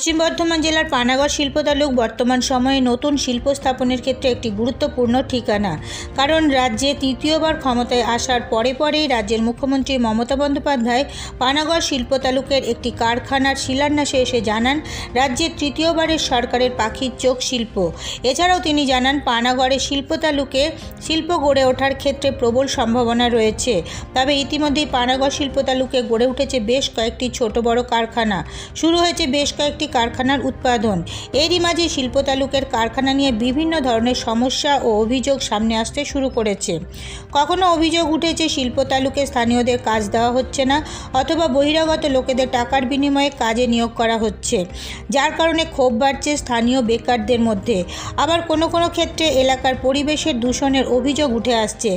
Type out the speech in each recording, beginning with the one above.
পশ্চিম বর্ধমান জেলার পানাগড় শিল্প তালুক বর্তমান সময়ে নতুন শিল্প স্থাপনের ক্ষেত্রে একটি গুরুত্বপূর্ণ ঠিকানা। কারণ রাজ্যে তৃতীয়বার ক্ষমতায় আসার পরেই রাজ্যের মুখ্যমন্ত্রী মমতা বন্দ্যোপাধ্যায় পানাগড় শিল্প তালুকের একটি কারখানার শিলান্যাসে এসে জানান রাজ্যের তৃতীয়বারের সরকারের পাখির চোখ শিল্প। এছাড়াও তিনি জানান পানাগড়ে শিল্প তালুকে শিল্প গড়ে ওঠার ক্ষেত্রে প্রবল সম্ভাবনা রয়েছে। তবে ইতিমধ্যেই পানাগড় শিল্প তালুকে গড়ে উঠেছে বেশ কয়েকটি ছোট বড় কারখানা, শুরু হয়েছে বেশ কয়েকটি কারখানার উৎপাদন। এরই মাঝে শিল্প তালুকের কারখানা নিয়ে বিভিন্ন ধরনের সমস্যা ও অভিযোগ সামনে আসতে শুরু করেছে। কখনো অভিযোগ উঠেছে শিল্প তালুকে স্থানীয়দের কাজ দেওয়া হচ্ছে না, অথবা বহিরাগত লোকেদের টাকার বিনিময়ে কাজে নিয়োগ করা হচ্ছে, যার কারণে ক্ষোভ বাড়ছে স্থানীয় বেকারদের মধ্যে। আবার কোনো ক্ষেত্রে এলাকার পরিবেশের দূষণের অভিযোগ উঠে আসছে,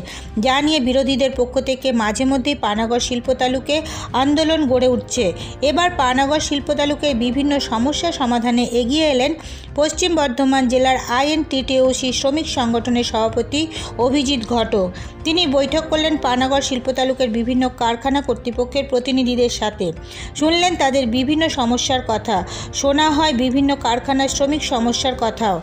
যা নিয়ে বিরোধীদের পক্ষ থেকে মাঝে মধ্যেই পানাগড় শিল্প তালুকে আন্দোলন গড়ে উঠছে। এবার পানাগড় শিল্প তালুকের বিভিন্ন সমস্যা সমাধানে এগিয়ে এলেন পশ্চিম বর্ধমান জেলার আইএনটিটিইউসি শ্রমিক সংগঠনের সভাপতি অভিজিৎ ঘটক। তিনি বৈঠক করলেন পানাগড় শিল্প তালুকের বিভিন্ন কারখানা কর্তৃপক্ষের প্রতিনিধিদের সাথে। শুনলেন তাদের বিভিন্ন সমস্যার কথা, শোনা হয় বিভিন্ন কারখানার শ্রমিক সমস্যার কথাও।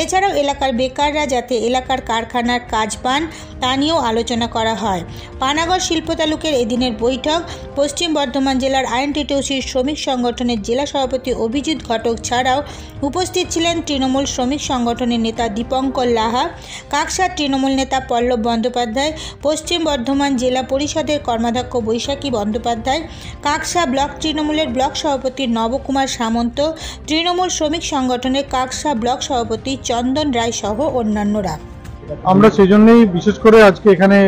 এছাড়াও এলাকার বেকাররা যাতে এলাকার কারখানার কাজ পান তা নিয়েও আলোচনা করা হয়। পানাগড় শিল্প তালুকের এদিনের বৈঠক পশ্চিম বর্ধমান জেলার আইএনটিটিইউসি শ্রমিক সংগঠনের জেলা সভাপতি অভিজিৎ ঘটক ছাড়াও উপস্থিত ছিলেন তৃণমূল শ্রমিক সংগঠনের নেতা দীপঙ্কর লাহা, কাকসার তৃণমূল নেতা পল্লব বন্দ্যোপাধ্যায়, পশ্চিম বর্ধমান জেলা পরিষদের কর্মাধ্যক্ষ বৈশাখী বন্দ্যোপাধ্যায়, কাকসা ব্লক তৃণমূলের ব্লক সভাপতি নবকুমার সামন্ত, তৃণমূল শ্রমিক সংগঠনের কাকসা ব্লক সভাপতি চন্দন রায় সহ অন্যান্যরা। আমরা সেই জন্যই বিশেষ করে আজকে এখানে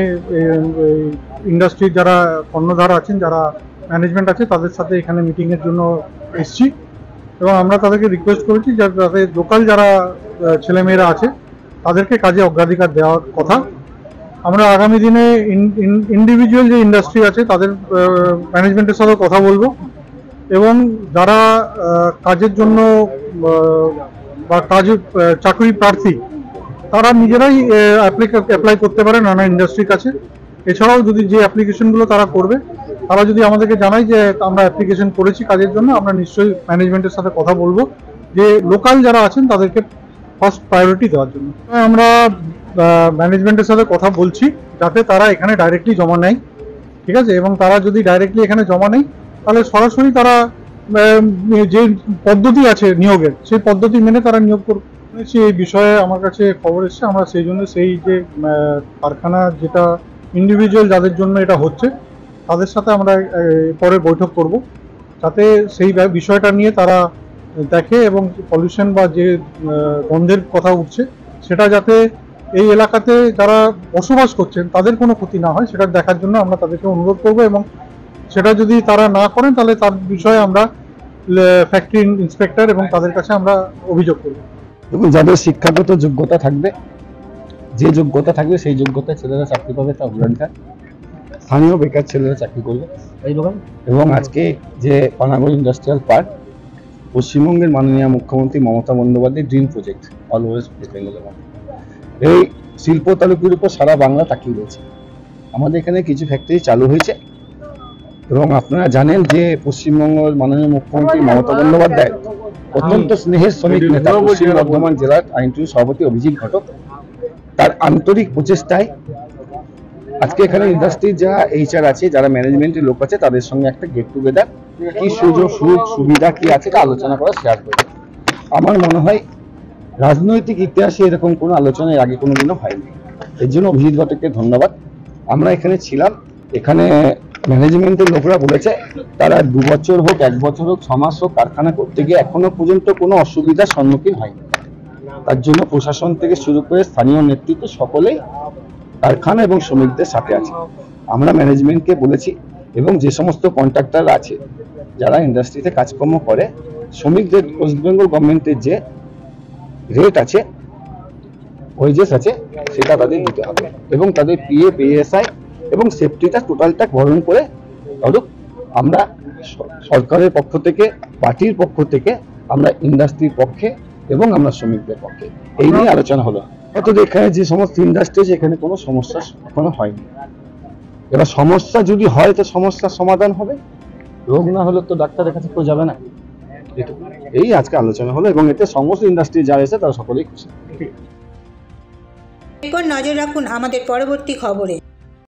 ইন্ডাস্ট্রির যারা কর্ণধার আছেন, যারা ম্যানেজমেন্ট আছে, তাদের সাথে এখানে মিটিংয়ের জন্য এসেছি এবং আমরা তাদেরকে রিকোয়েস্ট করেছি যাতে লোকাল যারা ছেলেমেয়েরা আছে তাদেরকে কাজে অগ্রাধিকার দেওয়ার কথা। আমরা আগামী দিনে ইন্ডিভিজুয়াল যে ইন্ডাস্ট্রি আছে তাদের ম্যানেজমেন্টের সাথে কথা বলবো এবং যারা কাজের জন্য বা চাকরি প্রার্থী তারা নিজেরাই অ্যাপ্লাই করতে পারে নানা ইন্ডাস্ট্রির কাছে। এছাড়াও যদি যে অ্যাপ্লিকেশনগুলো তারা করবে, তারা যদি আমাদেরকে জানায় যে আমরা অ্যাপ্লিকেশন করেছি কাজের জন্য, আমরা নিশ্চয়ই ম্যানেজমেন্টের সাথে কথা বলবো যে লোকাল যারা আছেন তাদেরকে ফার্স্ট প্রায়োরিটি দেওয়ার জন্য। আমরা ম্যানেজমেন্টের সাথে কথা বলছি যাতে তারা এখানে ডাইরেক্টলি জমা নেয়, ঠিক আছে, এবং তারা যদি ডাইরেক্টলি এখানে জমা নেয় তাহলে সরাসরি তারা যে পদ্ধতি আছে নিয়োগের সেই পদ্ধতি মেনে তারা নিয়োগ করবে। এই বিষয়ে আমার কাছে খবর এসছে, আমরা সেই জন্য সেই যে কারখানা যেটা ইন্ডিভিজুয়াল যাদের জন্য এটা হচ্ছে তাদের সাথে আমরা পরে বৈঠক করব যাতে সেই বিষয়টা নিয়ে তারা দেখে এবং পলিউশন বা যে গন্ধের কথা উঠছে সেটা যাতে এই এলাকাতে যারা বসবাস করছেন তাদের কোনো ক্ষতি না হয় সেটা দেখার জন্য আমরা তাদেরকে অনুরোধ করব এবং সেটা যদি তারা না করেন তাহলে তার বিষয়ে আমরা ফ্যাক্টরি ইন্সপেক্টর এবং তাদের কাছে আমরা অভিযোগ করব। এবং যাদের শিক্ষাগত যোগ্যতা থাকবে, যে যোগ্যতা থাকবে সেই যোগ্যতায় ছেলেরা চাকরি পাবে, তা অগ্রাধিকার। স্থানীয় বেকার ছেলেরা চাকরি করবে। এবং আজকে যে পানাগড় ইন্ডাস্ট্রিয়াল পার্ক পশ্চিমবঙ্গের মাননীয় মুখ্যমন্ত্রী মমতা বন্দ্যোপাধ্যায়ের ড্রিম প্রজেক্ট অলওয়েজ ওয়েস্ট বেঙ্গলের মধ্যে, এই শিল্প তালুকের উপর সারা বাংলা তাকিয়ে রয়েছে। আমাদের এখানে কিছু ফ্যাক্টরি চালু হয়েছে এবং আপনারা জানেন যে পশ্চিমবঙ্গের মাননীয় মুখ্যমন্ত্রী মমতা বন্দ্যোপাধ্যায় অত্যন্ত স্নেহের শ্রমিক নেতা পশ্চিম বর্ধমান জেলার আইনটিটিইউসি সভাপতি অভিজিৎ ঘটক, তার আন্তরিক প্রচেষ্টায় আজকে এখানে ইন্ডাস্ট্রির যারা এইচআর আছে, যারা ম্যানেজমেন্টের লোক আছে, তাদের সঙ্গে একটা গেট টুগেদার, কি সুযোগ সুবিধা কি আছে তা আলোচনা করা শেয়ার করে। আমার মনে হয় রাজনৈতিক ইতিহাসে এরকম কোনো আলোচনা এর আগে কোনোদিনও হয়নি। এর জন্য অভিজিৎ ঘটককে ধন্যবাদ। আমরা এখানে ছিলাম, এখানে ম্যানেজমেন্টের লোকরা বলেছে তারা 2 বছর হোক, 1 বছর হোক, 6 মাস হোক কারখানা করতে গিয়ে এখনো পর্যন্ত কোনো অসুবিধার সম্মুখীন হয়নি। তার জন্য প্রশাসন থেকে শুরু করে স্থানীয় নেতৃত্ব সকলেই কারখানা এবং শ্রমিকদের সাথে আছে। আমরা ম্যানেজমেন্টকে বলেছি এবং যে সমস্ত কন্ট্রাক্টর আছে যারা ইন্ডাস্ট্রিতে কাজকর্ম করে, শ্রমিকদের ওয়েস্ট বেঙ্গল গভর্নমেন্টের যে রেট আছে, ওয়েজেস আছে, সেটা তাদের দিতে হবে এবং তাদের পিএফ, পিএসআই এবং সেফটিটা টোটালটা বহন করে ধরুক। আমরা সরকারের পক্ষ থেকে, পার্টির পক্ষ থেকে আমরা ইন্ডাস্ট্রির পক্ষে এবং আমরা শ্রমিকদের পক্ষে, এই নিয়ে আলোচনা হলো। অর্থাৎ এখানে যে সমস্ত ইন্ডাস্ট্রি আছে এখানে কোনো সমস্যা এখনো হয়নি। এবার সমস্যা যদি হয় তো সমস্যার সমাধান হবে, রোগ না হলে তো ডাক্তারের কাছে কেউ যাবে না। এটুকু। এই আজকে আলোচনা হলো এবং এতে সমস্ত ইন্ডাস্ট্রি যারা এসে তারা সকলেই খুশি। এরপর নজর রাখুন আমাদের পরবর্তী খবরে।